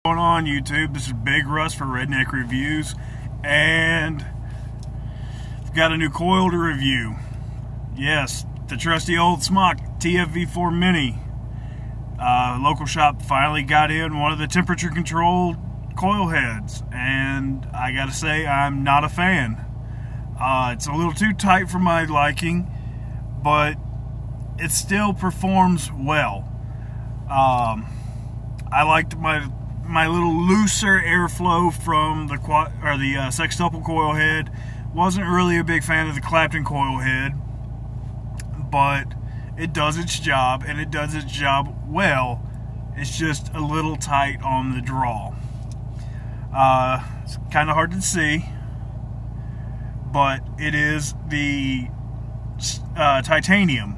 Going on YouTube, this is Big Russ for Redneck Reviews, and I've got a new coil to review. Yes, the trusty old Smok TFV4 Mini. Local shop finally got in one of the temperature controlled coil heads, and I gotta say, I'm not a fan. It's a little too tight for my liking, but it still performs well. I liked my little looser airflow from the sextuple coil head. Wasn't really a big fan of the Clapton coil head, but it does its job, and it does its job well. It's just a little tight on the draw. It's kind of hard to see, but it is the titanium,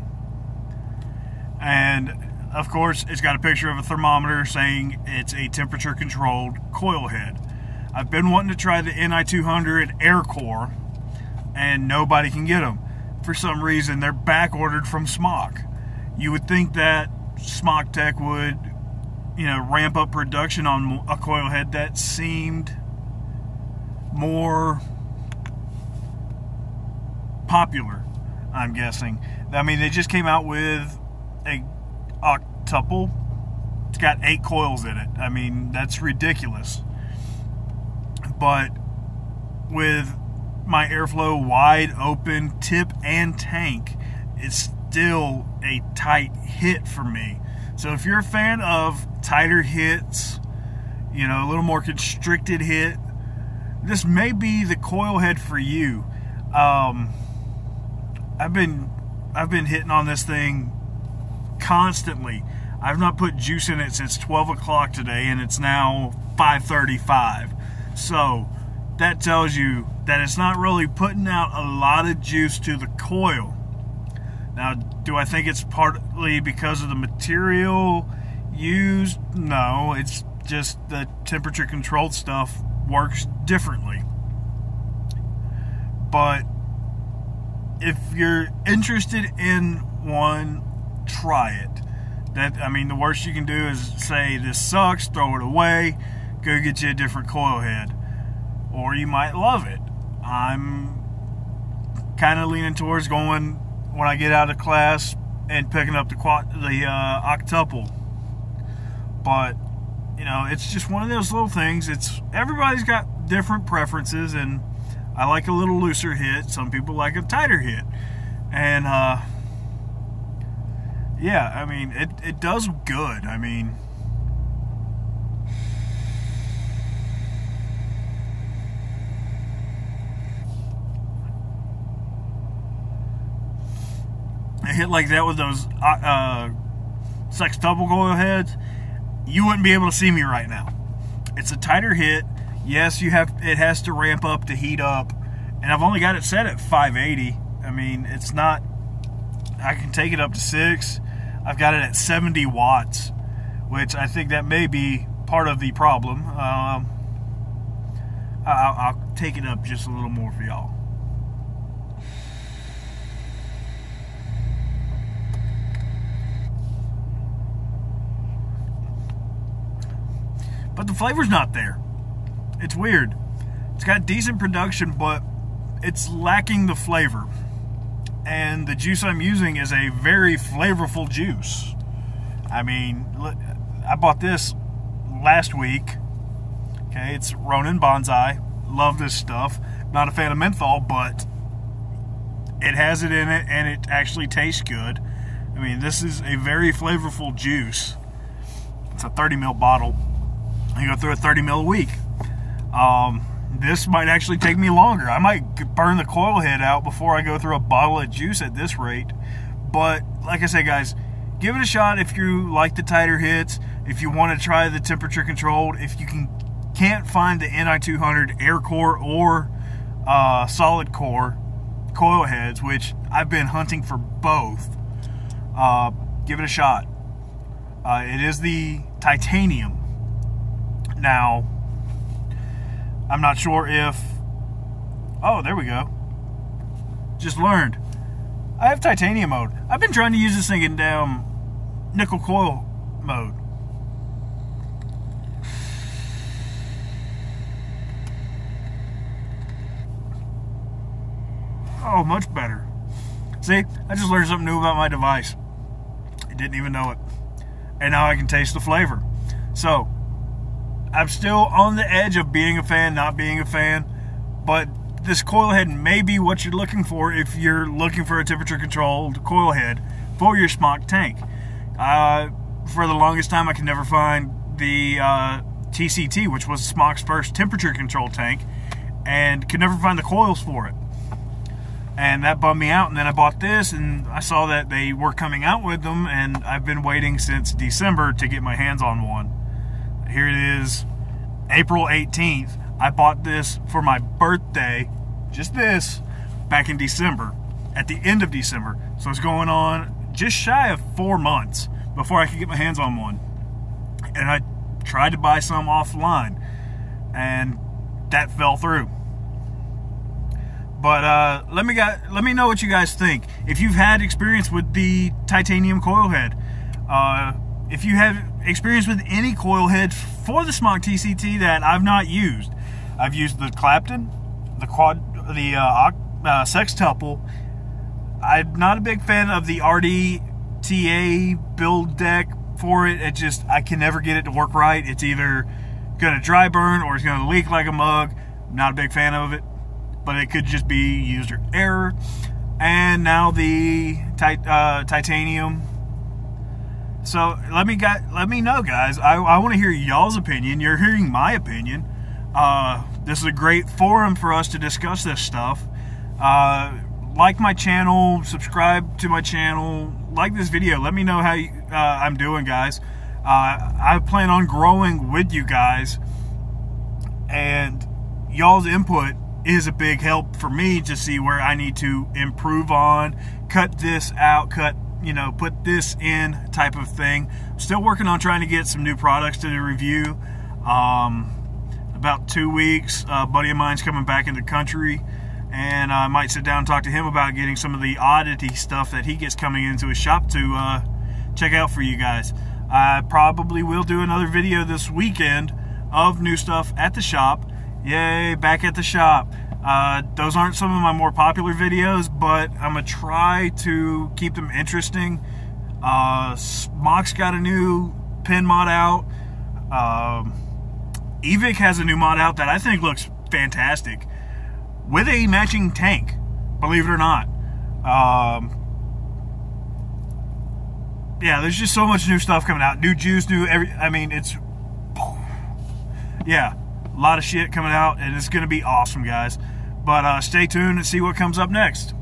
and of course it's got a picture of a thermometer saying it's a temperature controlled coil head. I've been wanting to try the NI200 Air Core, and nobody can get them. For some reason, they're back ordered from Smok. You would think that Smok Tech would, ramp up production on a coil head that seemed more popular, I'm guessing. I mean, they just came out with a octuple. It's got 8 coils in it. I mean, that's ridiculous. But with my airflow wide open, tip and tank, it's still a tight hit for me. So if you're a fan of tighter hits, a little more constricted hit, this may be the coil head for you. I've been hitting on this thing constantly. I've not put juice in it since 12 o'clock today, and it's now 5:35. So that tells you that it's not really putting out a lot of juice to the coil. Now, do I think it's partly because of the material used? No, it's just the temperature controlled stuff works differently. But if you're interested in one, try it. The worst you can do is say this sucks, throw it away, go get you a different coil head, or you might love it. I'm kind of leaning towards going, when I get out of class, and picking up the octuple. But it's just one of those little things. Everybody's got different preferences, and I like a little looser hit. Some people like a tighter hit, and yeah, I mean, it does good. I mean, a hit like that with those sextuple coil heads, you wouldn't be able to see me right now. It's a tighter hit. Yes, it has to ramp up to heat up, and I've only got it set at 580. I mean, it's not. I can take it up to 6. I've got it at 70 watts, which I think that may be part of the problem. I'll take it up just a little more for y'all. But the flavor's not there. It's weird. It's got decent production, but it's lacking the flavor. And the juice I'm using is a very flavorful juice. I mean, I bought this last week. Okay, it's Ronin Bonsai. Love this stuff. Not a fan of menthol, but it has it in it, and it actually tastes good. I mean, this is a very flavorful juice. It's a 30 ml bottle. I go through a 30 ml a week. This might actually take me longer. I might burn the coil head out before I go through a bottle of juice at this rate. But like I said, guys, give it a shot if you like the tighter hits. If you want to try the temperature controlled, if you can't find the NI200 Air Core or solid core coil heads, which I've been hunting for both, give it a shot. It is the titanium. Now, I'm not sure if... Oh, there we go. Just learned. I have titanium mode. I've been trying to use this thing in nickel coil mode. Oh, much better. See, I just learned something new about my device. I didn't even know it. And now I can taste the flavor. So, I'm still on the edge of being a fan, not being a fan. But this coil head may be what you're looking for if you're looking for a temperature-controlled coil head for your Smok tank. For the longest time, I could never find the TCT, which was Smok's first temperature-controlled tank, and could never find the coils for it. And that bummed me out, and then I bought this, and I saw that they were coming out with them, and I've been waiting since December to get my hands on one. Here it is, April 18th. I bought this for my birthday, just this, back in December, at the end of December. So it's going on just shy of 4 months before I could get my hands on one. And I tried to buy some offline, and that fell through. But let me know what you guys think. If you've had experience with the titanium coil head, if you have experience with any coil head for the Smok TCT that I've not used. I've used the Clapton, the sextuple. I'm not a big fan of the RDTA build deck for it. I can never get it to work right. It's either gonna dry burn or it's gonna leak like a mug. I'm not a big fan of it, but it could just be user error. And now the titanium. So let me know, guys. I want to hear y'all's opinion. You're hearing my opinion. This is a great forum for us to discuss this stuff. Like my channel, subscribe to my channel, like this video. Let me know how I'm doing, guys. I plan on growing with you guys, and y'all's input is a big help for me to see where I need to improve on, cut this out, put this in type of thing. Still working on trying to get some new products to review. About 2 weeks, a buddy of mine's coming back in the country, and I might sit down and talk to him about getting some of the oddity stuff that he gets coming into his shop to check out for you guys. I probably will do another video this weekend of new stuff at the shop. Yay, back at the shop. Those aren't some of my more popular videos, but I'm going to try to keep them interesting. Smok's got a new pin mod out. Evic has a new mod out that I think looks fantastic, with a matching tank, believe it or not. Yeah, there's just so much new stuff coming out. New juice, yeah, a lot of shit coming out, and it's going to be awesome, guys. But stay tuned and see what comes up next.